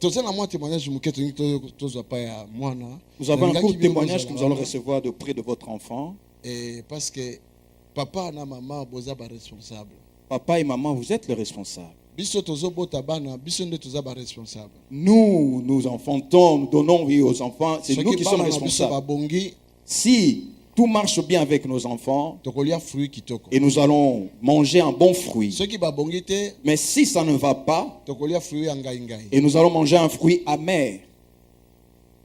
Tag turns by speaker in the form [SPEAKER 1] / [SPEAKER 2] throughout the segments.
[SPEAKER 1] Nous avons un court témoignage que nous allons recevoir auprès de votre enfant.
[SPEAKER 2] Et parce que papa et maman sont responsables.
[SPEAKER 1] Papa et maman, vous êtes les responsables. Nous, nous enfantons, nous donnons vie aux enfants. C'est nous qui sommes responsables. Si tout marche bien avec nos enfants, et nous allons manger un bon fruit. Mais si ça ne va pas, et nous allons manger un fruit amer.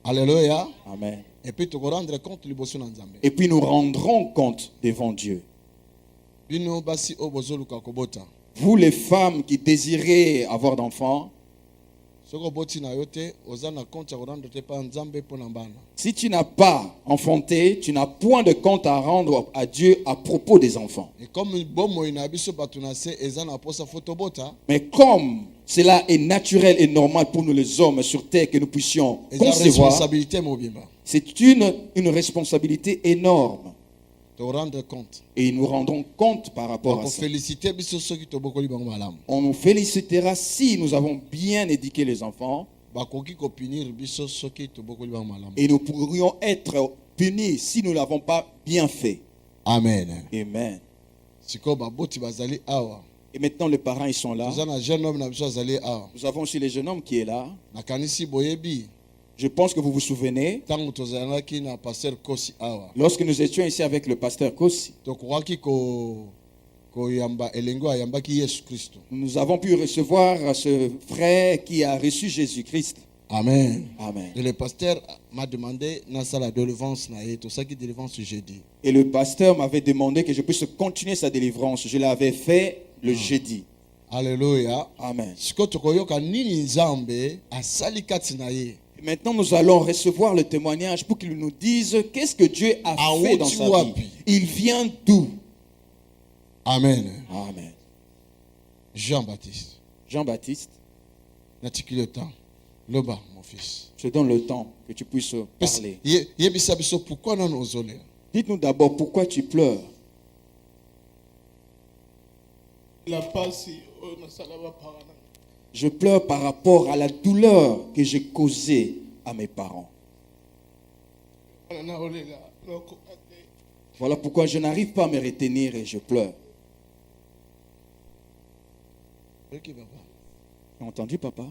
[SPEAKER 2] Alléluia.
[SPEAKER 1] Amen.
[SPEAKER 2] Et puis
[SPEAKER 1] nous rendrons compte devant Dieu. Vous les femmes qui désirez avoir d'enfants, si tu n'as pas enfanté, tu n'as point de compte à rendre à Dieu à propos des enfants. Mais comme cela est naturel et normal pour nous les hommes sur terre que nous puissions concevoir, c'est une responsabilité énorme.
[SPEAKER 2] De rendre compte.
[SPEAKER 1] Et nous rendrons compte par rapport à ça. On nous félicitera si nous avons bien éduqué les enfants. Et nous pourrions être punis si nous ne l'avons pas bien fait.
[SPEAKER 2] Amen.
[SPEAKER 1] Amen. Et maintenant les parents ils sont là. Nous avons aussi le jeune homme qui est là. Je pense que vous vous souvenez, lorsque nous étions ici avec le pasteur Kossi, nous avons pu recevoir ce frère qui a reçu Jésus-Christ.
[SPEAKER 2] Amen.
[SPEAKER 1] Amen.
[SPEAKER 2] Et le pasteur m'a demandé la délivrance jeudi.
[SPEAKER 1] Et le pasteur m'avait demandé que je puisse continuer sa délivrance. Je l'avais fait le jeudi.
[SPEAKER 2] Alléluia.
[SPEAKER 1] Amen. Maintenant, nous allons recevoir le témoignage pour qu'il nous dise qu'est-ce que Dieu a fait dans sa vie. Il vient d'où?
[SPEAKER 2] Amen.
[SPEAKER 1] Amen.
[SPEAKER 2] Jean-Baptiste.
[SPEAKER 1] Jean-Baptiste.
[SPEAKER 2] N'articule le temps. Loba, mon fils.
[SPEAKER 1] Je donne le temps que tu puisses parler. Dites-nous d'abord pourquoi tu pleures. Je pleure par rapport à la douleur que j'ai causée à mes parents. Voilà pourquoi je n'arrive pas à me retenir et je pleure. Tu as entendu, papa?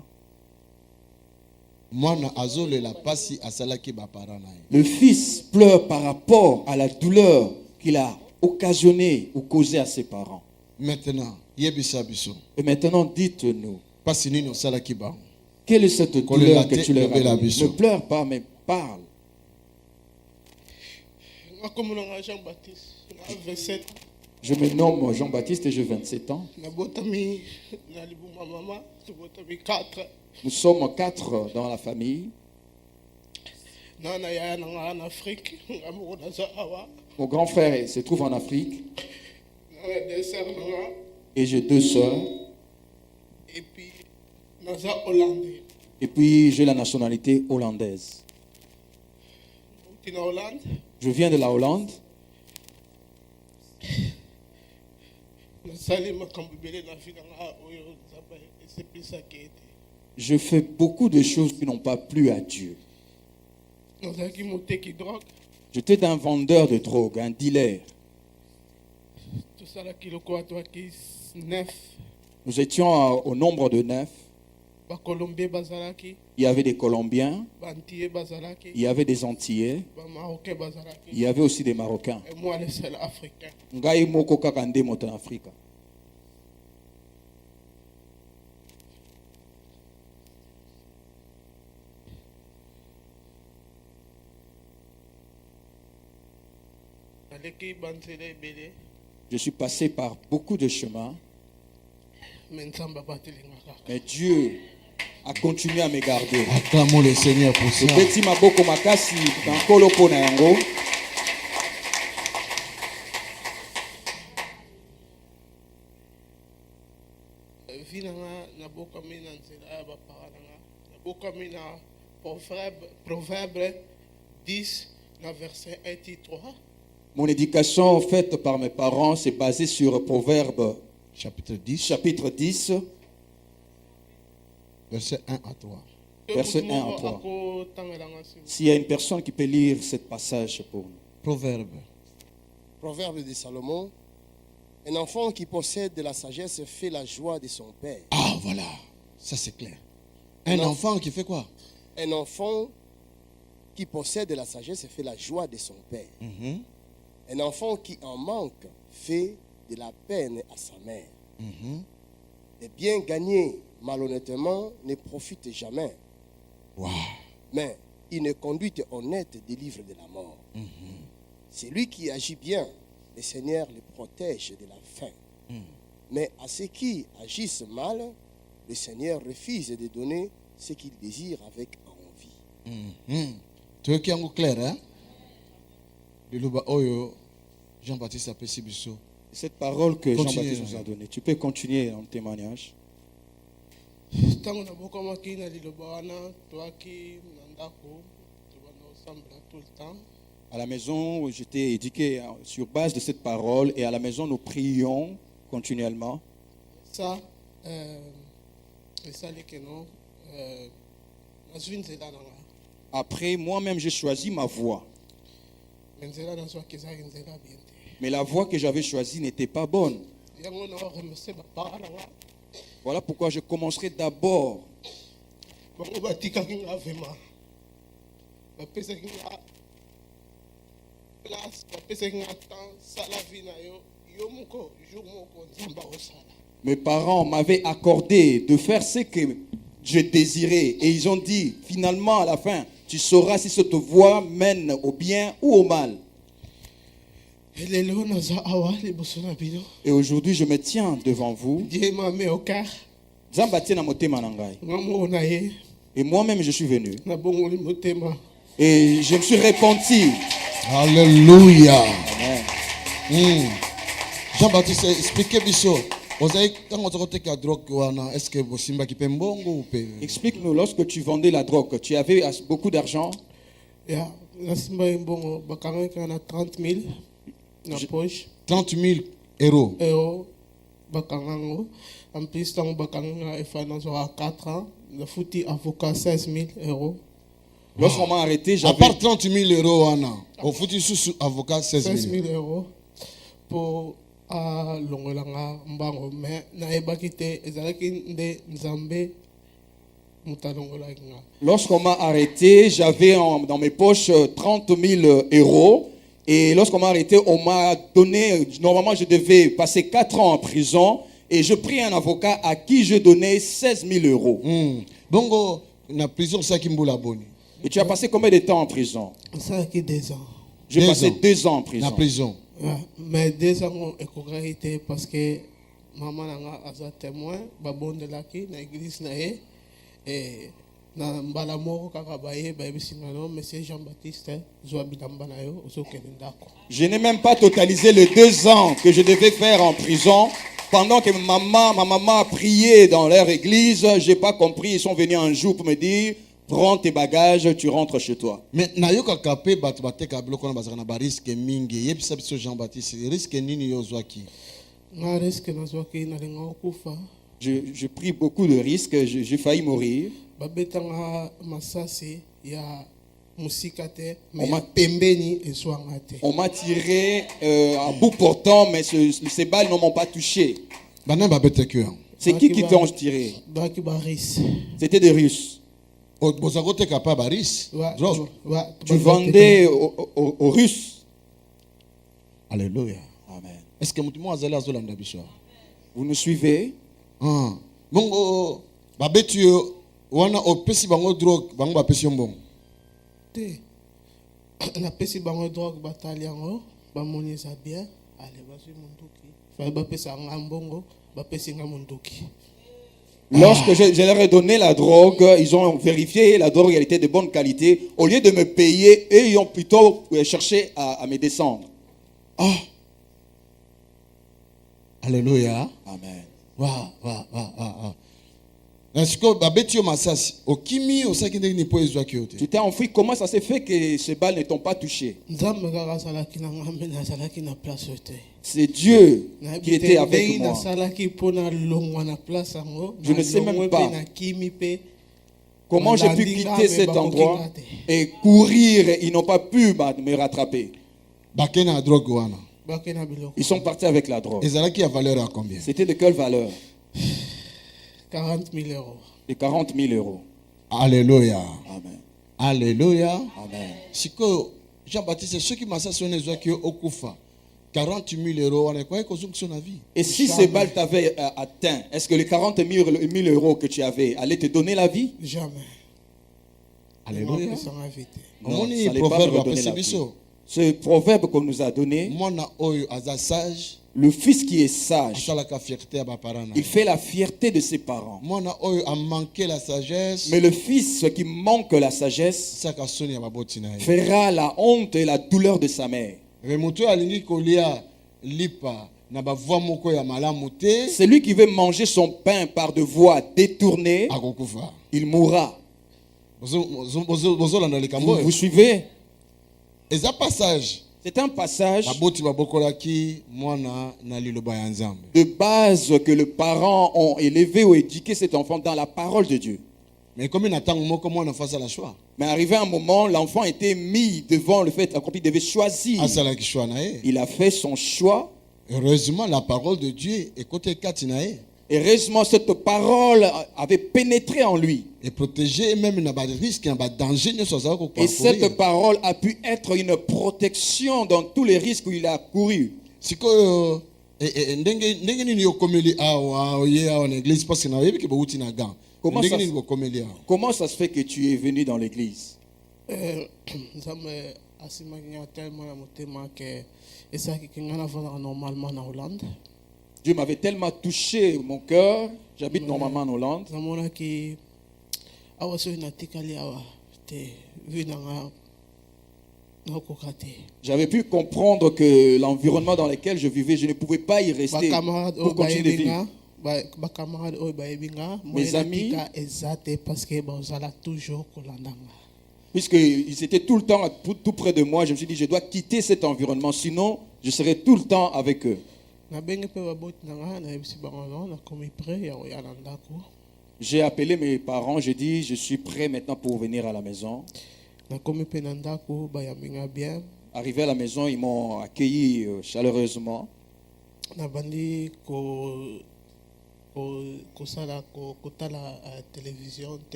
[SPEAKER 1] Le fils pleure par rapport à la douleur qu'il a occasionnée ou causée à ses parents. Et maintenant, dites-nous. Quelle est cette douleur que tu leur as donnée? Ne pleure pas, mais parle. Je me nomme Jean-Baptiste et j'ai 27 ans. Nous sommes 4 dans la famille. Mon grand frère se trouve en Afrique. Et j'ai 2 sœurs. Et puis j'ai la nationalité hollandaise. Je viens de la Hollande. Je fais beaucoup de choses qui n'ont pas plu à Dieu. J'étais un vendeur de drogue, un dealer. Nous étions au nombre de 9. Il y avait des Colombiens, il y avait des Antillais, il y avait aussi des Marocains. Ngai moko kaka nde moto na Afrika. Je suis passé par beaucoup de chemins, mais Dieu a continué à me garder.
[SPEAKER 2] Acclamons le Seigneur pour ça.
[SPEAKER 3] Proverbe 10, verset 1 et 3.
[SPEAKER 1] Mon éducation faite par mes parents s'est basée sur Proverbe
[SPEAKER 2] chapitre 10,
[SPEAKER 1] chapitre 10,
[SPEAKER 2] verset 1 à 3.
[SPEAKER 1] Verset 1 à 3. S'il y a une personne qui peut lire ce passage pour nous.
[SPEAKER 2] Proverbe.
[SPEAKER 4] Proverbe de Salomon. Un enfant qui possède de la sagesse fait la joie de son père.
[SPEAKER 2] Ah, voilà. Ça, c'est clair. Un enfant qui fait quoi?
[SPEAKER 4] Un enfant qui possède de la sagesse fait la joie de son père. Un enfant qui en manque fait de la peine à sa mère. Les biens gagnés malhonnêtement ne profitent jamais.
[SPEAKER 2] Wow.
[SPEAKER 4] Mais une conduite honnête délivre de la mort. Celui qui agit bien, le Seigneur le protège de la faim. Mais à ceux qui agissent mal, le Seigneur refuse de donner ce qu'ils désirent avec envie.
[SPEAKER 2] Tu veux qu'il y ait un clair, hein? Jean-Baptiste Apessibiso.
[SPEAKER 1] Cette parole que Jean-Baptiste nous a donnée, tu peux continuer en témoignage. À la maison, j'étais éduqué sur base de cette parole et à la maison, nous prions continuellement.
[SPEAKER 3] Ça,
[SPEAKER 1] après, moi-même, j'ai choisi ma voie. Mais la voie que j'avais choisie n'était pas bonne. Voilà pourquoi je commencerai d'abord. Mes parents m'avaient accordé de faire ce que je désirais. Et ils ont dit, finalement, à la fin, tu sauras si cette voie mène au bien ou au mal. Et aujourd'hui, je me tiens devant vous. Et moi-même, je suis venu. Et je me suis repenti.
[SPEAKER 2] Alléluia. Jean-Baptiste, expliquez-moi.
[SPEAKER 1] Explique-nous, lorsque tu vendais la drogue, tu avais beaucoup d'argent?
[SPEAKER 3] 30 000 na poche.
[SPEAKER 2] 30 000 euros.
[SPEAKER 3] En plus, tant que à 4 ans, le foutu avocat 16 000 euros.
[SPEAKER 1] Lorsqu'on m'a arrêté, j'avais...
[SPEAKER 2] À part 30 000 euros, au foutu sous avocat 16 000
[SPEAKER 3] euros. Pour l'ongolanga mbango. Mais naeba kite ezalaki nde nzambe mutalongolanga.
[SPEAKER 1] Lorsqu'on m'a arrêté, j'avais dans mes poches 30 000 euros. Et lorsqu'on m'a arrêté, on m'a donné... Normalement, je devais passer 4 ans en prison. Et je pris un avocat à qui je donnais 16 000 euros.
[SPEAKER 2] Donc, la prison, c'est qui m'a abonné.
[SPEAKER 1] Et tu as passé combien de temps en prison?
[SPEAKER 3] Ça qui 2 ans.
[SPEAKER 1] J'ai passé 2 ans en prison.
[SPEAKER 2] La prison.
[SPEAKER 3] Ouais, mais 2 ans été parce que maman a un témoin, babon de la qui, na église na et na mbala moko kaka baye bayebisinga monsieur Jean-Baptiste Zouabidamba na yo ozokelendako.
[SPEAKER 1] Je n'ai même pas totalisé les 2 ans que je devais faire en prison. Pendant que ma maman a prié dans leur église, je n'ai pas compris. Ils sont venus un jour pour me dire, prends tes bagages, tu rentres chez toi.
[SPEAKER 2] Mais nayoka kapé batbate kabloko na bazana ba risque mingi. Yebisa biso Jean-Baptiste, risque nini yozwaki?
[SPEAKER 3] Na risque nazwaki na lenga okufa.
[SPEAKER 1] Je pris beaucoup de risques, j'ai failli mourir.
[SPEAKER 3] Babetanga masasi ya musikate mais pembeni eswangate.
[SPEAKER 1] On m'a tiré à bout portant, mais ces balles ne m'ont pas touché. C'est qui t'ont tiré? C'était des Russes. Tu vendais aux Russes.
[SPEAKER 2] Alléluia.
[SPEAKER 1] Amen.
[SPEAKER 2] Est-ce que
[SPEAKER 1] vous nous suivez?
[SPEAKER 2] Bon, babetio wana opesi bango drogue, bango bapesi mbongo.
[SPEAKER 3] Na pesi bango drogue bataliango, bamoni ça bien, allez vas-y munduki. Fa bapesa ngambongo, bapesi ngamunduki.
[SPEAKER 1] Lorsque je leur ai donné la drogue, ils ont vérifié la drogue, elle était de bonne qualité. Au lieu de me payer, eux, ils ont plutôt cherché à me descendre.
[SPEAKER 2] Alléluia.
[SPEAKER 1] Amen.
[SPEAKER 2] Tu
[SPEAKER 1] t'es enfui, comment ça s'est fait que ces balles ne t'ont pas touché? C'est Dieu qui était avec moi. Je ne sais même pas. Comment j'ai pu quitter cet endroit et courir, ils n'ont pas pu me rattraper. Ils sont partis avec la drogue. C'était de quelle valeur?
[SPEAKER 3] 40 000 euros.
[SPEAKER 1] De 40 000 euros.
[SPEAKER 2] Alléluia.
[SPEAKER 1] Amen.
[SPEAKER 2] Alléluia.
[SPEAKER 1] Amen.
[SPEAKER 2] Siko Jean-Baptiste, ceux qui m'assassinent qui au Koufa. 40 000 euros, on est quoi que sur la vie.
[SPEAKER 1] Et si ces balles t'avaient atteint, est-ce que les 40 000 euros que tu avais allaient te donner la vie?
[SPEAKER 3] Jamais.
[SPEAKER 2] Alléluia.
[SPEAKER 1] Non, ça n'allait pas me redonner la vie. Ce proverbe qu'on nous a donné, le fils qui est sage, il fait la fierté de ses parents. Mais le fils qui manque la sagesse fera la honte et la douleur de sa mère. Celui qui veut manger son pain par de voies détournées, il mourra. Vous suivez? C'est un passage de base que les parents ont élevé ou éduqué cet enfant dans la parole de Dieu. Mais arrivé un moment, l'enfant était mis devant le fait accompli, il devait choisir. Il a fait son choix.
[SPEAKER 2] Heureusement, la parole de Dieu est côté Katinae.
[SPEAKER 1] Heureusement, cette parole avait pénétré en lui.
[SPEAKER 2] Et protégé même dans des risques, dans des dangers.
[SPEAKER 1] Et cette parole a pu être une protection dans tous les risques où il a couru. Comment ça se fait que tu es venu dans l'église? Dieu m'avait tellement touché mon cœur. J'habite normalement en Hollande. J'avais pu comprendre que l'environnement dans lequel je vivais, je ne pouvais pas y rester pour continuer de vivre. Mes amis, puisqu'ils étaient tout le temps tout près de moi, je me suis dit, je dois quitter cet environnement, sinon je serai tout le temps avec eux. J'ai appelé mes parents, j'ai dit, je suis prêt maintenant pour venir à la maison. Arrivé à la maison, ils m'ont accueilli chaleureusement.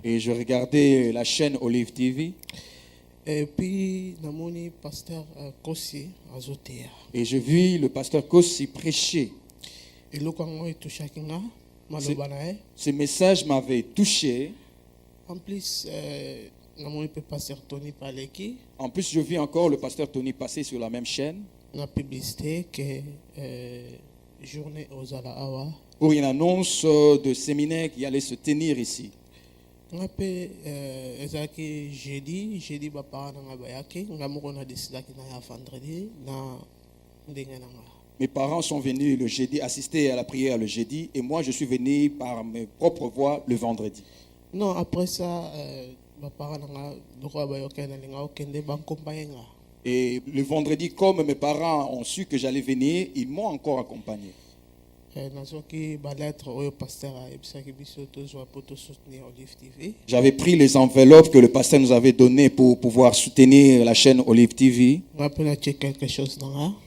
[SPEAKER 1] Et je regardais la chaîne Olive TV.
[SPEAKER 3] Et puis, pasteur Kossi azotea.
[SPEAKER 1] Et je vis le pasteur Kossi prêcher. Ce message m'avait touché.
[SPEAKER 3] En plus,
[SPEAKER 1] je vis encore le pasteur Tony passer sur la même chaîne.
[SPEAKER 3] La publicité que journée aux Alawa.
[SPEAKER 1] Pour une annonce de séminaire qui allait se tenir ici.
[SPEAKER 3] Jeudi
[SPEAKER 1] mes parents sont venus le jeudi assister à la prière le jeudi et moi je suis venu par mes propres voies le vendredi.
[SPEAKER 3] Non, après ça,
[SPEAKER 1] et le vendredi, comme mes parents ont su que j'allais venir, ils m'ont encore accompagné. J'avais pris les enveloppes que le pasteur nous avait données pour pouvoir soutenir la chaîne Olive TV.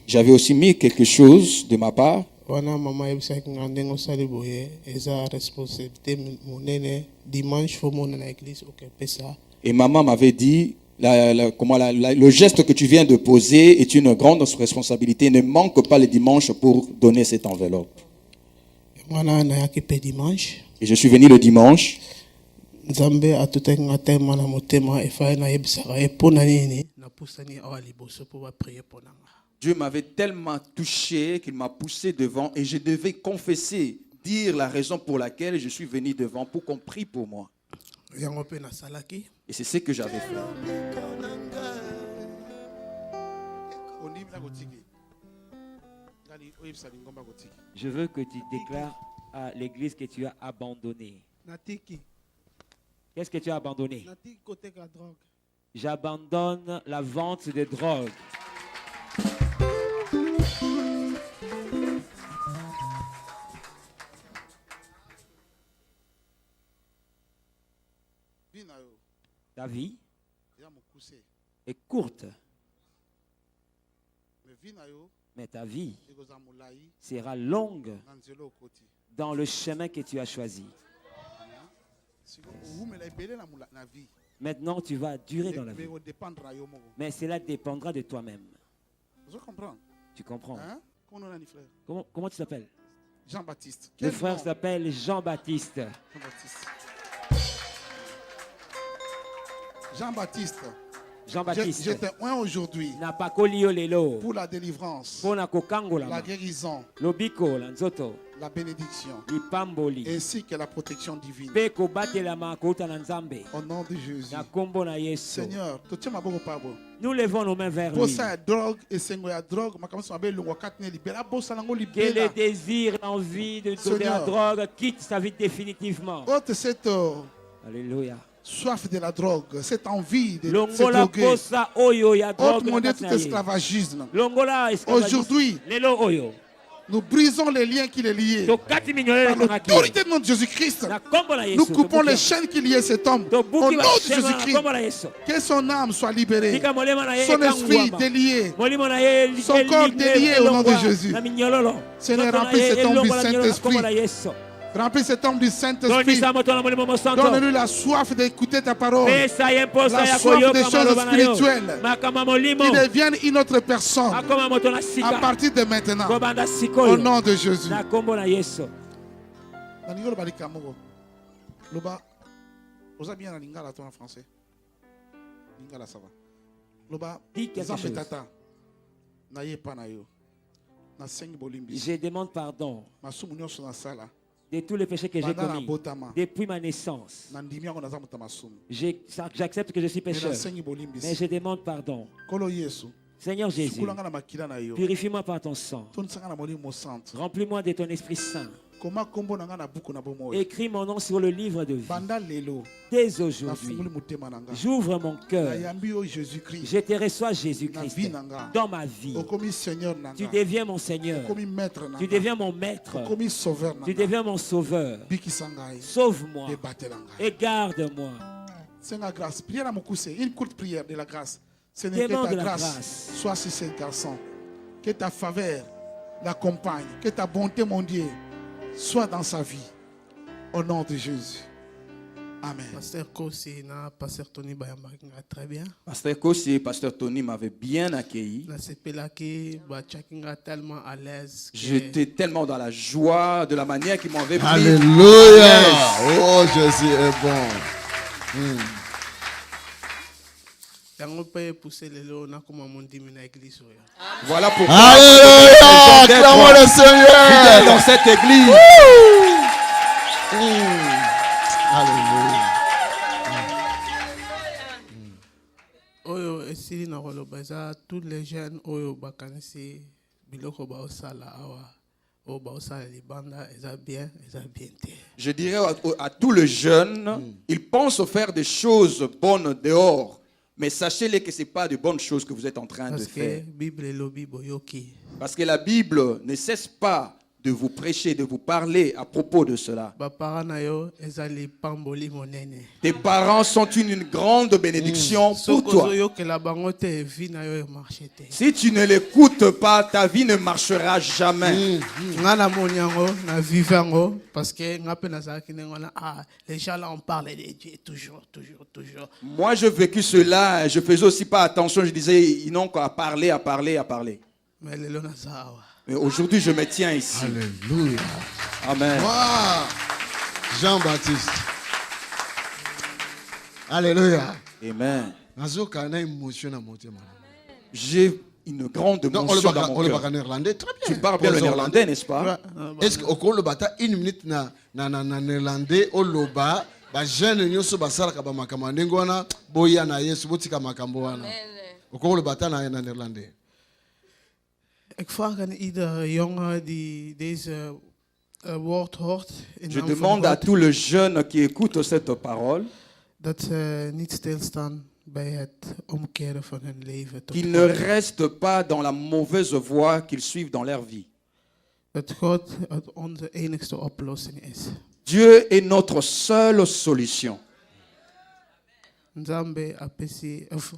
[SPEAKER 1] J'avais aussi mis quelque chose de ma part. Et maman m'avait dit, le geste que tu viens de poser est une grande responsabilité. Ne manque pas le dimanche pour donner cette enveloppe. Et je suis venu le dimanche. Dieu m'avait tellement touché qu'il m'a poussé devant et je devais confesser, dire la raison pour laquelle je suis venu devant pour qu'on prie pour moi. Et c'est ce que j'avais fait.
[SPEAKER 5] Je veux que tu déclares à l'église que tu as abandonné. Qu'est-ce que tu as abandonné? J'abandonne la vente de drogue. Ta vie est courte. Mais ta vie sera longue dans le chemin que tu as choisi. Maintenant, tu vas durer dans la vie. Mais cela dépendra de toi-même. Tu comprends? Comment tu t'appelles?
[SPEAKER 2] Jean-Baptiste.
[SPEAKER 5] Le frère s'appelle Jean-Baptiste.
[SPEAKER 2] Jean-Baptiste.
[SPEAKER 5] Jean-Baptiste.
[SPEAKER 2] Je te oins aujourd'hui
[SPEAKER 5] pour
[SPEAKER 2] la délivrance, la guérison, la bénédiction, ainsi que la protection divine. Au nom de Jésus. Seigneur,
[SPEAKER 5] nous levons nos mains vers lui. Que les désirs, l'envie de donner la drogue quitte sa vie définitivement. Alléluia.
[SPEAKER 2] Soif de la drogue, cette envie de se droguer, autre monnaie tout esclavagisme. Aujourd'hui, nous brisons les liens qui les liaient. Par l'autorité de notre Jésus-Christ, nous coupons les chaînes qui liaient cet homme. Au nom de Jésus-Christ, que son âme soit libérée, son esprit délié, son corps délié au nom de Jésus. Seigneur, remplis cet homme du Saint-Esprit. Remplis cet homme du Saint-Esprit. Donne-lui la soif d'écouter ta parole. La soif des choses spirituelles. Qu'il devienne une autre personne. À partir de maintenant. Au nom de Jésus.
[SPEAKER 5] Je demande pardon de tous les péchés que j'ai commis depuis ma naissance. J'accepte que je suis pécheur, mais je demande pardon. Seigneur Jésus, purifie-moi par ton sang. Remplis-moi de ton Esprit Saint. Écris mon nom sur le livre de vie. Dès aujourd'hui, j'ouvre mon cœur. Je te reçois, Jésus-Christ, dans ma vie. Tu deviens mon Seigneur. Tu deviens mon maître. Tu deviens mon sauveur. Sauve-moi et garde-moi.
[SPEAKER 2] Une courte prière de la grâce. Seigneur, que ta grâce soit sur ces garçons. Que ta faveur l'accompagne. Que ta bonté, mon Dieu, soit dans sa vie. Au nom de Jésus. Amen.
[SPEAKER 3] Pasteur Kossi, Pasteur Tony très bien.
[SPEAKER 1] Pasteur Kossi et Pasteur Tony m'avaient bien accueilli.
[SPEAKER 3] Tellement à l'aise.
[SPEAKER 1] J'étais tellement dans la joie de la manière qu'ils m'avaient pris.
[SPEAKER 2] Alléluia. Oh, Jésus est bon.
[SPEAKER 1] Voilà pourquoi
[SPEAKER 2] Alléluia, acclamons le Seigneur
[SPEAKER 1] dans cette église.
[SPEAKER 2] Alléluia.
[SPEAKER 3] Tous les jeunes
[SPEAKER 1] je dirais à tous les jeunes, ils pensent faire des choses bonnes dehors. Mais sachez-les que ce n'est pas de bonnes choses que vous êtes en train de faire. Parce que la Bible ne cesse pas de vous prêcher, de vous parler à propos de cela. Tes parents sont une grande bénédiction pour toi. Si tu ne l'écoutes pas, ta vie ne marchera jamais.
[SPEAKER 3] Parce que les gens là on parle de Dieu toujours.
[SPEAKER 1] Moi j'ai vécu cela, je faisais aussi pas attention, je disais ils n'ont qu'à parler. Mais aujourd'hui je me tiens ici.
[SPEAKER 2] Alléluia.
[SPEAKER 1] Amen.
[SPEAKER 2] Wow. Jean-Baptiste. Alléluia.
[SPEAKER 1] Amen. J'ai une grande émotion dans mon cœur. Tu parles bien le néerlandais, n'est-ce pas?
[SPEAKER 2] Est-ce qu'on le bata une minute na néerlandais au loba ba jeune nyoso basalaka ba makambo ndenge wana boya na Yesu botika makambo wana. Oko le bata na néerlandais.
[SPEAKER 3] Ik vraag aan iedere jongen die deze woord hoort.
[SPEAKER 1] Je demande à tous les jeunes qui écoutent cette parole
[SPEAKER 3] dat ze niet stilstaan bij het omkeren van hun leven.
[SPEAKER 1] Qu'ils ne restent pas dans la mauvaise voie qu'ils suivent dans leur vie.
[SPEAKER 3] Dat God onze enigste oplossing is.
[SPEAKER 1] Dieu est notre seule solution.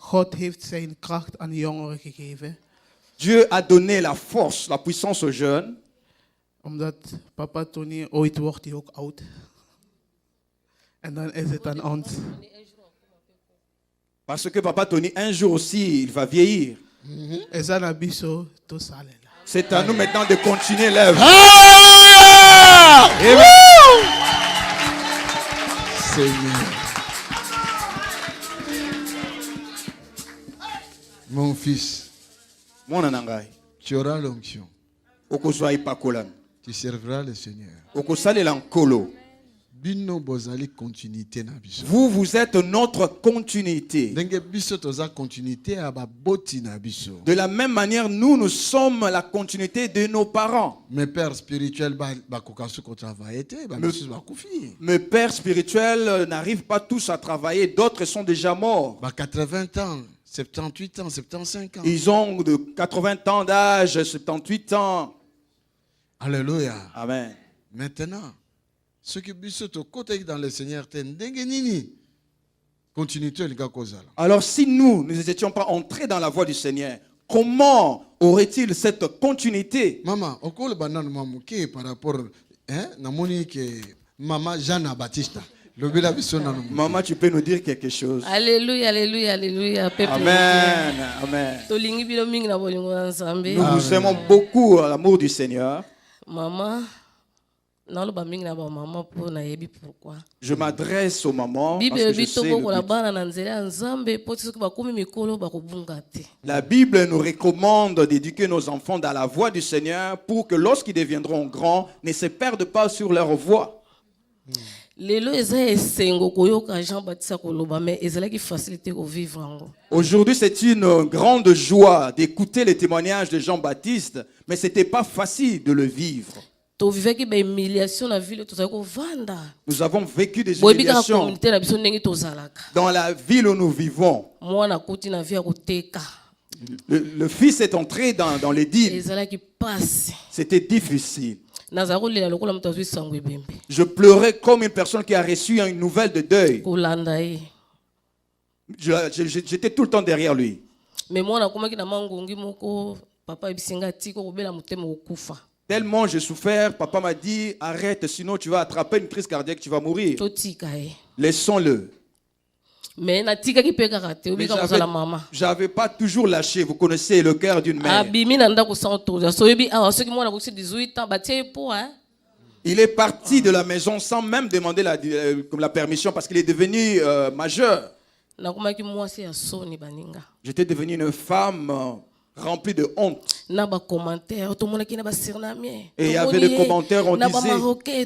[SPEAKER 3] God heeft zijn kracht aan de jongeren gegeven.
[SPEAKER 1] Dieu a donné la force, la puissance aux jeunes.
[SPEAKER 3] Omdat papa Tony ooit wordt hij ook oud. En dan is het aan ons.
[SPEAKER 1] Parce que papa Tony, un jour aussi, il va vieillir. C'est à nous maintenant de continuer l'œuvre.
[SPEAKER 2] Ah! Seigneur. Mon fils, tu auras l'onction. Tu serviras le Seigneur.
[SPEAKER 1] Vous, vous êtes notre continuité. De la même manière, nous sommes la continuité de nos parents.
[SPEAKER 2] Mes pères spirituels
[SPEAKER 1] n'arrivent pas tous à travailler. D'autres sont déjà morts.
[SPEAKER 2] 80 ans, 78 ans, 75 ans.
[SPEAKER 1] Ils ont de 80 ans d'âge, 78 ans.
[SPEAKER 2] Alléluia.
[SPEAKER 1] Amen.
[SPEAKER 2] Maintenant, ceux qui sont dans le Seigneur,
[SPEAKER 1] alors si nous n'étions pas entrés dans la voie du Seigneur, comment aurait-il cette continuité?
[SPEAKER 2] Maman, par rapport Maman Jeanne Baptiste.
[SPEAKER 1] Maman, tu peux nous dire quelque chose?
[SPEAKER 6] Alléluia, alléluia, alléluia.
[SPEAKER 1] Amen, amen. Nous vous aimons beaucoup à l'amour du Seigneur.
[SPEAKER 6] Maman,
[SPEAKER 1] je m'adresse aux mamans parce que je sais la Bible nous recommande d'éduquer nos enfants dans la voie du Seigneur pour que lorsqu'ils deviendront grands, ne se perdent pas sur leur voie. Aujourd'hui, c'est une grande joie d'écouter les témoignages de Jean-Baptiste, mais ce n'était pas facile de le vivre. Nous avons vécu des humiliations dans la ville où nous vivons. Le fils est entré dans les dîmes. C'était difficile. Je pleurais comme une personne qui a reçu une nouvelle de deuil. J'étais tout le temps derrière lui. Tellement j'ai souffert, papa m'a dit arrête, sinon tu vas attraper une crise cardiaque, tu vas mourir. Laissons-le.
[SPEAKER 6] Mais
[SPEAKER 1] j'avais pas toujours lâché. Vous connaissez le cœur d'une mère. Il est parti de la maison sans même demander la permission parce qu'il est devenu majeur. J'étais devenu une femme rempli de honte. Et il y avait des commentaires, on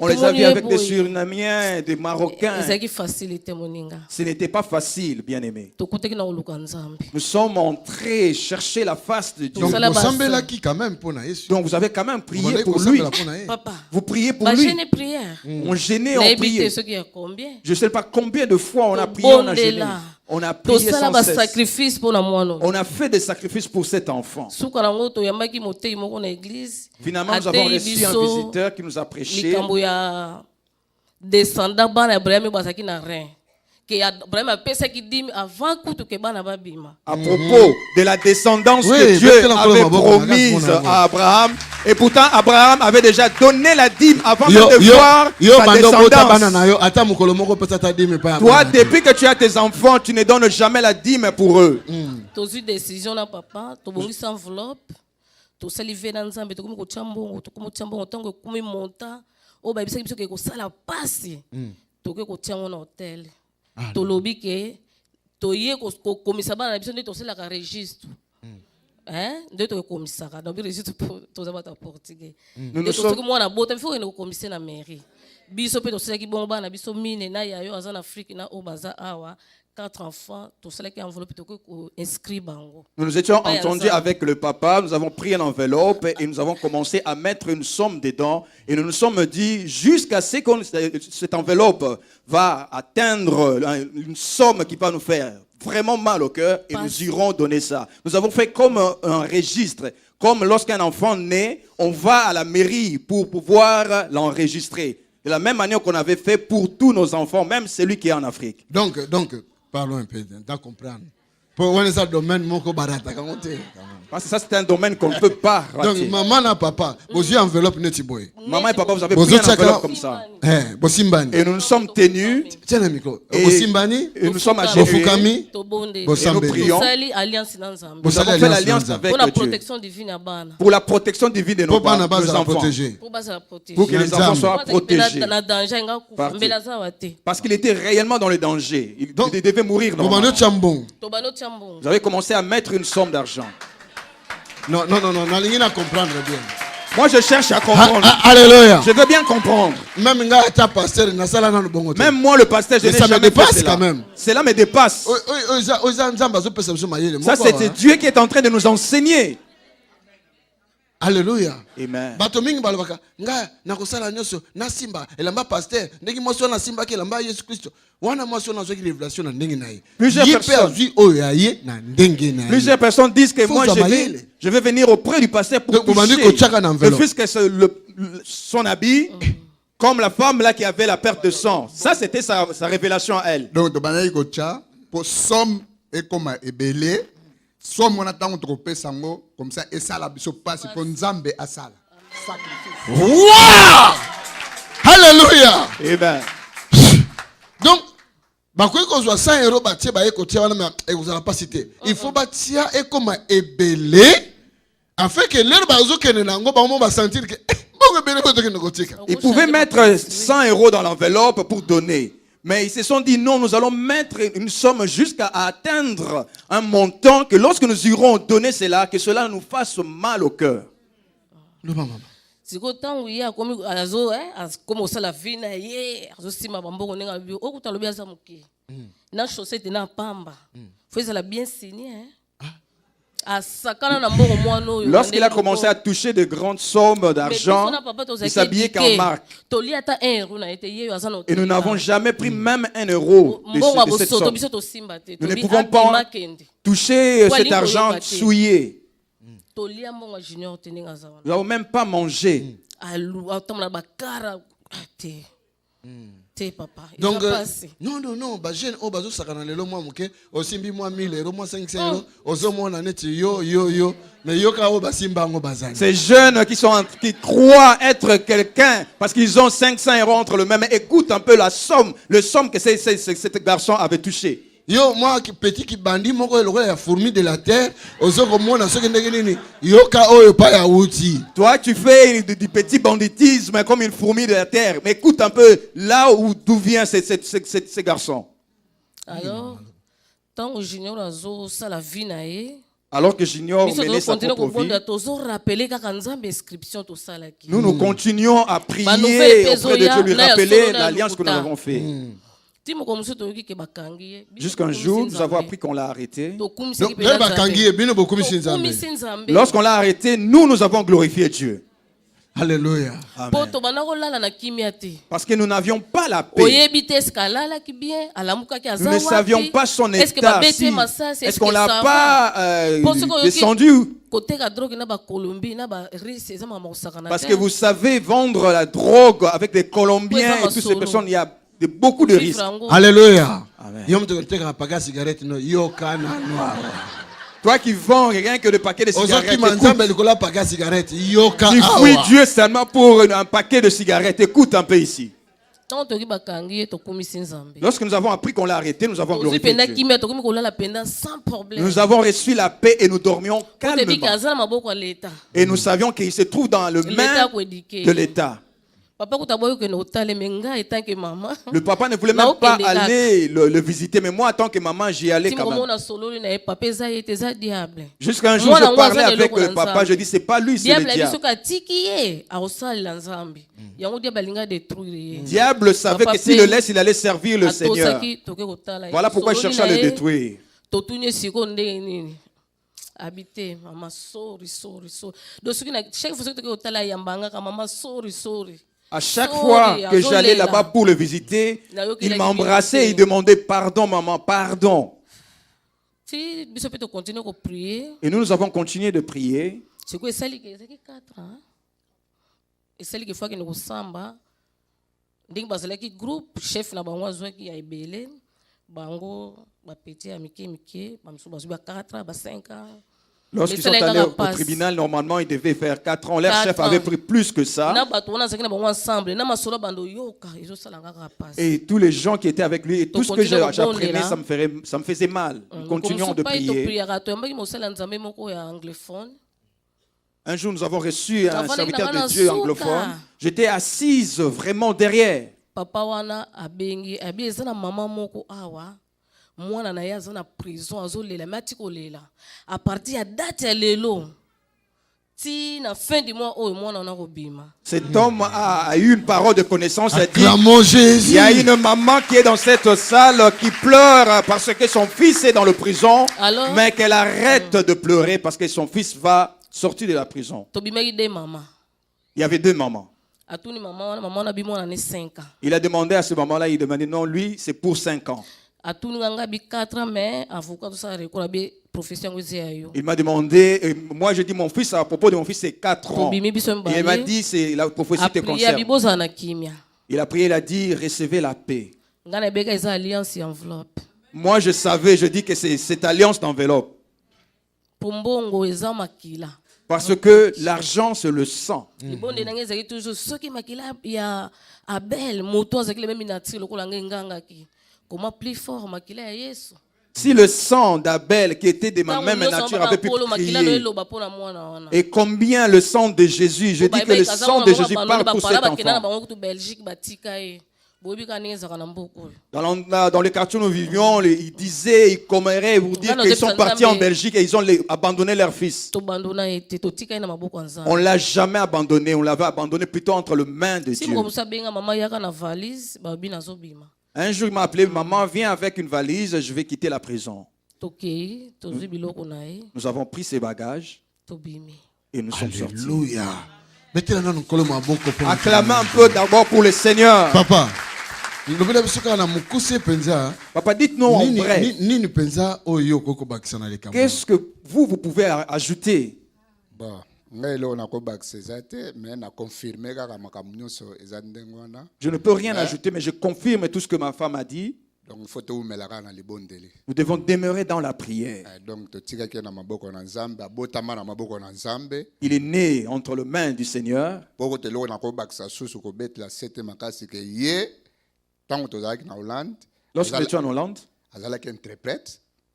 [SPEAKER 1] les avait avec des Surinamiens, des Marocains. Ce n'était pas facile, bien aimé. Nous sommes entrés chercher la face de Dieu. Donc vous avez quand même prié pour lui. Vous priez pour lui. On gênait, on priait. Je ne sais pas combien de fois on a prié, on a gêné. On a prié sans cesse. On a fait des sacrifices pour cet enfant. Finalement, nous avons reçu un visiteur qui nous a prêché. À propos de la descendance que Dieu avait promise à Abraham. Et pourtant, Abraham avait déjà donné la dîme avant de voir sa descendance. Toi, depuis que tu as tes enfants, tu ne donnes jamais la dîme pour eux. Nous nous étions entendus avec le papa, nous avons pris une enveloppe et nous avons commencé à mettre une somme dedans. Et nous nous sommes dit, jusqu'à ce que cette enveloppe va atteindre une somme qui va nous faire vraiment mal au cœur et nous irons donner ça. Nous avons fait comme un registre. Comme lorsqu'un enfant naît, on va à la mairie pour pouvoir l'enregistrer. De la même manière qu'on avait fait pour tous nos enfants, même celui qui est en Afrique.
[SPEAKER 2] Donc,
[SPEAKER 7] Parlons un peu, d'en comprendre. Pour voir ça domaine, mon cobarata, comment t'es?
[SPEAKER 1] Parce que ça, c'est un domaine qu'on ne peut pas rater.
[SPEAKER 7] Donc, maman et papa, vous avez enveloppe net boy.
[SPEAKER 1] Maman et papa, vous avez pris une enveloppe comme ça.
[SPEAKER 7] Et
[SPEAKER 1] nous nous sommes tenus.
[SPEAKER 7] Tiens le micro.
[SPEAKER 1] Et nous sommes agenouillés. Et nous prions. Nous avons fait l'alliance avec Dieu. Pour la protection divine de nos enfants. Pour que les enfants soient protégés. Parce qu'il était réellement dans le danger. Il devait mourir. Vous avez commencé à mettre une somme d'argent.
[SPEAKER 7] Non, à comprendre bien.
[SPEAKER 1] Moi, je cherche à comprendre.
[SPEAKER 7] Alléluia.
[SPEAKER 1] Je veux bien comprendre.
[SPEAKER 7] Même
[SPEAKER 1] moi, le pasteur, je n'ai jamais
[SPEAKER 7] dépasse
[SPEAKER 1] fait
[SPEAKER 7] quand même.
[SPEAKER 1] Cela me dépasse. Ça, c'était Dieu qui est en train de nous enseigner.
[SPEAKER 7] Alléluia.
[SPEAKER 1] Amen.
[SPEAKER 7] Batomingi balobaka nga nakosala nyoso na simba elamba pasteur ndenge moso na simba ke elamba Yesu Kristo wana moso na zoki révélation na ndenge na ye.
[SPEAKER 1] Plusieurs personnes disent que moi je vais venir auprès du pasteur pour toucher le fils que son habit comme la femme là qui avait la perte de sang. Ça c'était sa révélation à elle.
[SPEAKER 8] Donc banai kocha pour somme et comme ebelé. Somme on attend trop sango comme ça et ça la biso passe pour Nzambe à ça.
[SPEAKER 7] Wow! Alléluia.
[SPEAKER 1] Amen.
[SPEAKER 7] Donc bakoy ko zo 100 € batie ba ekotia wana mais vous allez pas citer. Il faut batia et comme ebelé afin que leur bazo kene nango ba mo ba sentir que
[SPEAKER 1] ils pouvaient mettre 100 € dans l'enveloppe pour donner. Mais ils se sont dit non, nous allons mettre une somme jusqu'à atteindre un montant que lorsque nous irons donner cela, que cela nous fasse mal au cœur. Lorsqu'il a commencé à toucher de grandes sommes d'argent, il s'habillait qu'en marque. Et nous n'avons jamais pris même 1 euro de cette somme. Nous ne pouvons pas toucher cet argent souillé. Nous n'avons même pas mangé.
[SPEAKER 7] Donc, non, bah jeune, oh, bazo sakana lelo moi muke, osimbi moi 1000 €, moi 500 €, ozo moi na net yo, mais yo ka o basimba ngo bazani.
[SPEAKER 1] Ces jeunes qui croient être quelqu'un parce qu'ils ont 500 € entre le même, écoute un peu le somme que cet garçon avait touché.
[SPEAKER 7] Yo, moi, petit qui bandit, moi, la fourmi de la terre, yo ka o pa ya wuti.
[SPEAKER 1] Toi, tu fais du petit banditisme comme une fourmi de la terre. Mais écoute un peu là d'où vient ce garçon.
[SPEAKER 6] Alors, tant que Junior a la vie nae.
[SPEAKER 1] Alors que Junior menait sa propre vie, nous continuons à prier auprès de Dieu, lui rappeler l'alliance que nous avons faite. Jusqu'un jour, nous avons appris qu'on l'a arrêté. Lorsqu'on l'a arrêté, nous avons glorifié Dieu.
[SPEAKER 7] Alléluia.
[SPEAKER 1] Amen. Parce que nous n'avions pas la paix. Nous ne savions pas son état. Est-ce qu'on ne l'a pas descendu? Parce que vous savez, vendre la drogue avec des Colombiens et toutes ces personnes, il y a beaucoup de risques.
[SPEAKER 7] Alléluia.
[SPEAKER 1] Amen. Toi qui vends rien que des paquets de cigarettes, tu fuis Dieu seulement pour un paquet de cigarettes. Écoute un peu ici. Lorsque nous avons appris qu'on l'a arrêté, nous avons glorifié Dieu. Nous avons reçu la paix et nous dormions calmement. Et nous savions qu'il se trouve dans le main de l'État. Le papa ne voulait même pas aller le visiter, mais moi, en tant que maman, j'y allais quand même. Jusqu'à un jour, je parlais avec le papa, je dis, c'est pas lui, c'est le diable. Diable savait que s'il le laisse, il allait servir le Seigneur. Voilà pourquoi il cherchait à le détruire.
[SPEAKER 6] Habité, maman, sorry. Donc, chaque fois que tu as maman, sorry.
[SPEAKER 1] À chaque fois que j'allais là-bas pour le visiter, il m'embrassait et il demandait pardon, maman, pardon. Et nous avons continué de prier. Lorsqu'ils sont allés au tribunal, normalement, ils devaient faire 4 ans. Leur chef avait pris plus que ça. Et tous les gens qui étaient avec lui, et tout ce que j'apprenais, ça me faisait mal. Nous continuons de prier. Un jour, nous avons reçu un serviteur de Dieu anglophone. J'étais assise vraiment derrière.
[SPEAKER 6] Mwana na ye aza na prison azolela mati kolela à partir ya date ya lelo ti na fin du mois oyo mwana na kobima.
[SPEAKER 1] Cet homme a eu une parole de connaissance.
[SPEAKER 7] Acclamons Jésus.
[SPEAKER 1] Il y a une maman qui est dans cette salle qui pleure parce que son fils est dans la prison. Alors, mais qu'elle arrête de pleurer parce que son fils va sortir de la prison. Il y avait 2 mamans. Il a demandé à ce moment-là, il demandait non, lui c'est pour 5 ans. Il m'a demandé, moi je dis mon fils, à propos de mon fils c'est 4 ans. Et il m'a dit c'est la prophétie te concerne. Il a prié, il a dit recevez la paix. Moi je savais, je dis que c'est cette alliance d'enveloppe. Parce que l'argent c'est le sang. Si le sang d'Abel qui était de ma même nature avait pu prier, et combien le sang de Jésus, je dis que le sang de Jésus parle pour cet enfant. Dans les quartiers où nous vivions, ils disaient, ils comméraient pour dire qu'ils sont partis en Belgique et ils ont abandonné leur fils. On ne l'a jamais abandonné, on l'avait abandonné plutôt entre les mains de Dieu. Un jour, il m'a appelé, maman, viens avec une valise, je vais quitter la prison. Nous avons pris ses bagages et nous sommes sortis.
[SPEAKER 7] Alléluia.
[SPEAKER 1] Acclamez un peu d'abord pour le Seigneur.
[SPEAKER 7] Papa,
[SPEAKER 1] Papa, dites-nous en vrai. Qu'est-ce que vous pouvez ajouter? Je ne peux rien ajouter, mais je confirme tout ce que ma femme a dit. Nous devons demeurer dans la prière. Il est né entre les mains du Seigneur. Lorsque nous étions en Hollande,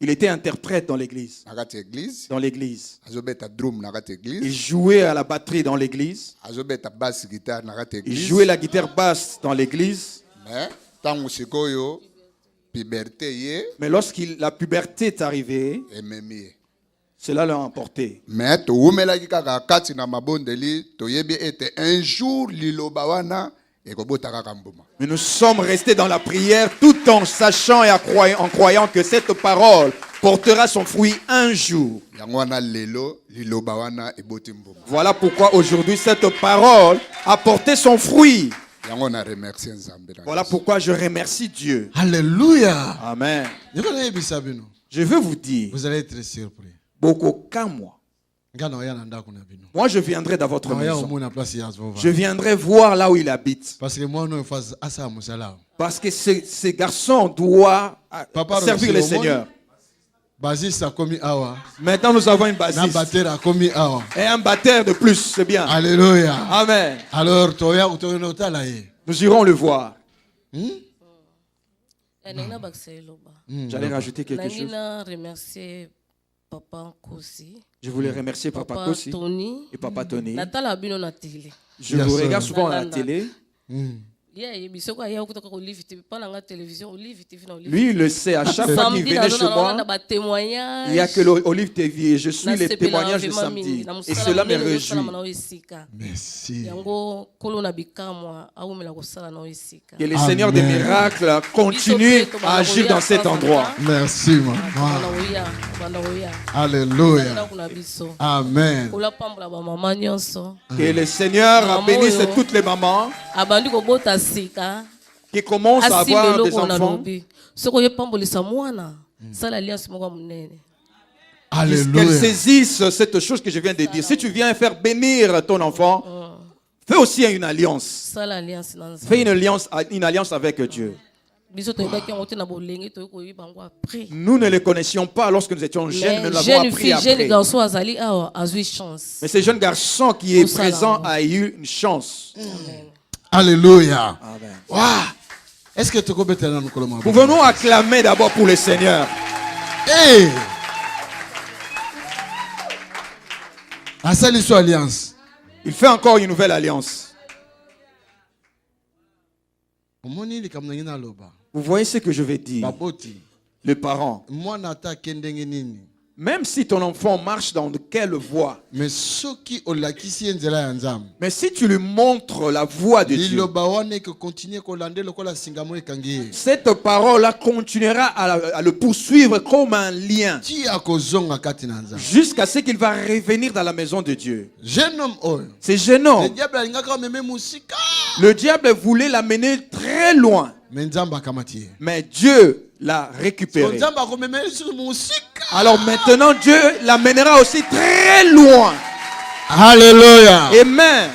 [SPEAKER 1] il était interprète dans l'église. Dans l'église. Il jouait à la batterie dans l'église. Il jouait la guitare basse dans l'église. Mais lorsque la puberté est arrivée, cela l'a emporté. Mais nous sommes restés dans la prière tout en sachant et en croyant que cette parole portera son fruit un jour. Voilà pourquoi aujourd'hui cette parole a porté son fruit. Voilà pourquoi je remercie Dieu.
[SPEAKER 7] Alléluia.
[SPEAKER 1] Amen. Je veux vous dire,
[SPEAKER 7] vous allez être surpris.
[SPEAKER 1] Beaucoup qu'à moi. Moi, je viendrai dans votre maison. Je viendrai voir là où il habite. Parce que ces garçons doivent servir le Seigneur. Maintenant, nous avons une bassiste. Et un batteur de plus, c'est bien.
[SPEAKER 7] Alléluia.
[SPEAKER 1] Amen.
[SPEAKER 7] Alors,
[SPEAKER 1] nous irons le voir. J'allais rajouter quelque chose. Je voulais remercier Papa Kossi et Papa Tony. Je vous regarde souvent à la télé. Lui, il le sait, à chaque fois qu'il venait chez moi, il n'y a que l'Olive TV et je suis les témoignages de samedi. Et cela me réjouit.
[SPEAKER 7] Merci.
[SPEAKER 1] Que le Seigneur des miracles continue à agir dans cet endroit.
[SPEAKER 7] Merci, maman. Alléluia. Amen.
[SPEAKER 1] Que le Seigneur bénisse toutes les mamans qui commencent à avoir des enfants. Qu'elles saisissent cette chose que je viens de dire. Si tu viens faire bénir ton enfant, fais aussi une alliance. Fais une alliance avec Dieu. Nous ne les connaissions pas lorsque nous étions jeunes, mais nous l'avons appris après. Mais ce jeune garçon qui est présent a eu une chance.
[SPEAKER 7] Alléluia. Wow. Est-ce que tu peux nous
[SPEAKER 1] pouvons-nous acclamer d'abord pour le Seigneur?
[SPEAKER 7] Hey! Alliance.
[SPEAKER 1] Il fait encore une nouvelle alliance. Vous voyez ce que je vais dire? Les parents. Même si ton enfant marche dans quelle voie, mais si tu lui montres la voie de Dieu, cette parole-là continuera à le poursuivre comme un lien jusqu'à ce qu'il va revenir dans la maison de Dieu. C'est gênant. Le diable voulait l'amener très loin, mais Dieu l'a récupéré. Alors maintenant, Dieu l'amènera aussi très loin.
[SPEAKER 7] Alléluia.
[SPEAKER 1] Amen.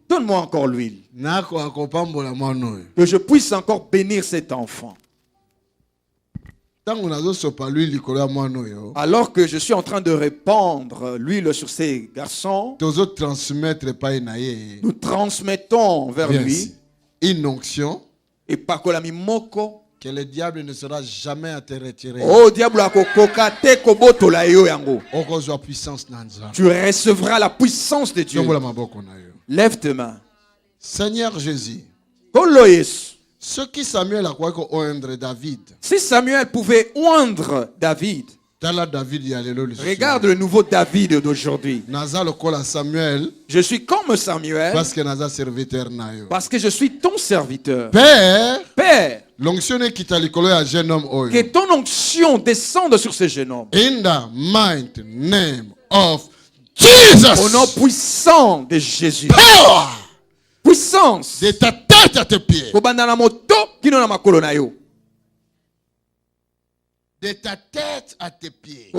[SPEAKER 1] Donne-moi encore l'huile, que je puisse encore bénir cet enfant. Alors que je suis en train de répandre l'huile sur ces garçons, nous transmettons vers lui
[SPEAKER 7] une onction
[SPEAKER 1] et pakolami moko
[SPEAKER 7] que le diable ne sera jamais à te retirer.
[SPEAKER 1] Oh diable akokokate kobotola yo yango.
[SPEAKER 7] Tu
[SPEAKER 1] recevras la puissance de Dieu. Lève tes mains.
[SPEAKER 7] Seigneur Jésus.
[SPEAKER 1] Ce qui Samuel a croyé oindre David. Si Samuel pouvait oindre David, regarde le nouveau David d'aujourd'hui. Je suis comme Samuel parce que je suis ton serviteur.
[SPEAKER 7] Père,
[SPEAKER 1] que ton onction descende sur ce jeune homme.
[SPEAKER 7] In the mighty name of Jesus.
[SPEAKER 1] Au nom puissant de Jésus.
[SPEAKER 7] Power.
[SPEAKER 1] Puissance.
[SPEAKER 7] De ta tête à tes pieds. De ta tête à tes pieds.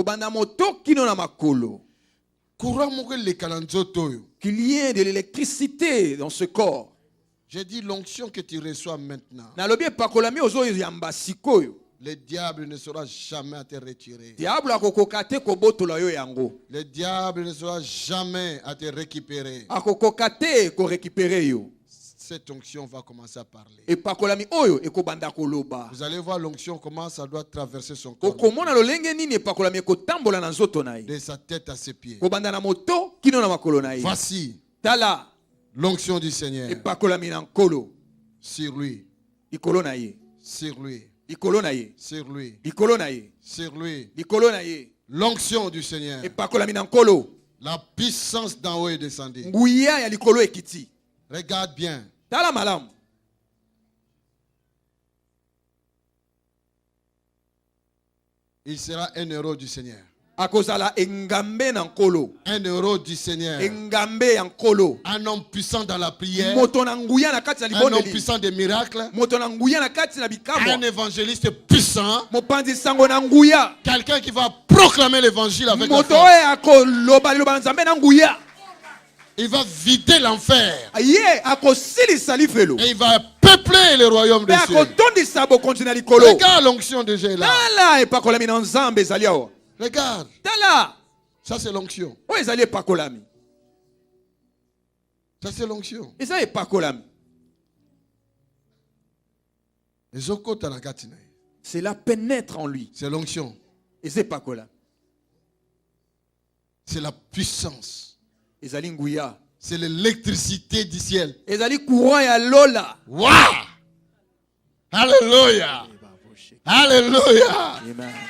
[SPEAKER 1] Qu'il y ait de l'électricité dans ce corps.
[SPEAKER 7] J'ai dit l'onction que tu reçois maintenant. Le diable ne sera jamais à te retirer. Le diable ne sera jamais à te récupérer. Cette onction va commencer à parler. Vous allez voir l'onction comment ça doit traverser son corps. De sa tête à ses pieds. Voici l'onction du Seigneur. Sur lui. Sur lui. Sur lui. Sur lui. L'onction du Seigneur. La puissance d'en haut est descendue. Regarde bien. Il sera un héros du Seigneur. Un héros du Seigneur. Un homme puissant dans la prière. Un homme puissant des miracles. Un évangéliste puissant. Quelqu'un qui va proclamer l'évangile avec la force. Il va vider l'enfer. Et il va peupler le royaume des cieux. Regarde l'onction de Jésus là. Regarde. Ça c'est l'onction. Ça c'est l'onction.
[SPEAKER 1] Cela pénètre en lui.
[SPEAKER 7] C'est l'onction. C'est la puissance. C'est l'électricité du ciel. Wow! Alléluia! Alléluia!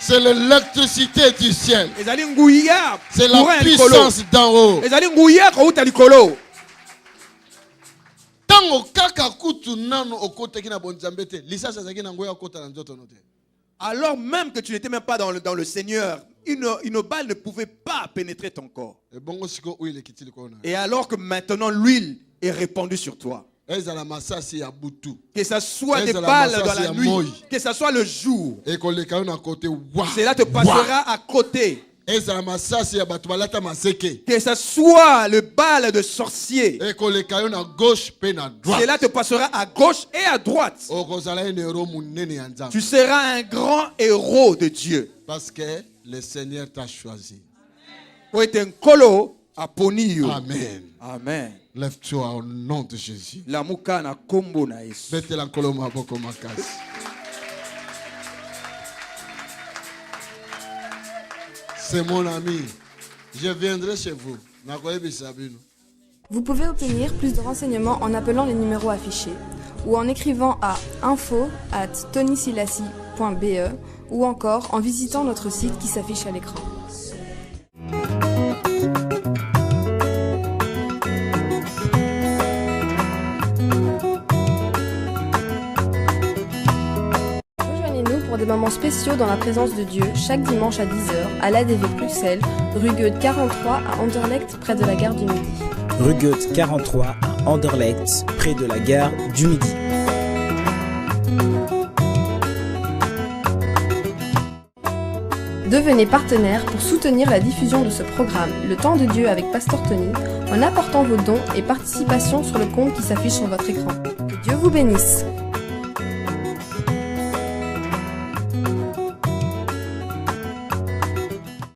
[SPEAKER 7] C'est l'électricité du ciel. C'est la puissance d'en haut.
[SPEAKER 1] Alors même que tu n'étais même pas dans le Seigneur, une balle ne pouvait pas pénétrer ton corps. Et alors que maintenant l'huile est répandue sur toi. Que ce soit des balles dans la nuit, que ce soit le jour, cela te passera à côté.
[SPEAKER 7] Que
[SPEAKER 9] ce soit le bal de sorcier. Cela te passera à gauche et à droite. Tu seras un grand héros de Dieu.
[SPEAKER 7] Parce que le Seigneur t'a choisi.
[SPEAKER 9] Amen. Amen.
[SPEAKER 7] Lève-toi au nom de Jésus. C'est mon ami. Je viendrai chez vous.
[SPEAKER 10] Vous pouvez obtenir plus de renseignements en appelant les numéros affichés ou en écrivant à info@tonysilassi.be ou encore en visitant notre site qui s'affiche à l'écran. Rejoignez-nous pour des moments spéciaux dans la présence de Dieu chaque dimanche à 10h à l'ADV Bruxelles, rue Goethe 43 à Anderlecht près de la gare du Midi.
[SPEAKER 11] Rue Goethe 43 à Anderlecht près de la gare du Midi.
[SPEAKER 10] Devenez partenaire pour soutenir la diffusion de ce programme, Le Temps de Dieu avec Pasteur Tony, en apportant vos dons et participations sur le compte qui s'affiche sur votre écran. Que Dieu vous bénisse.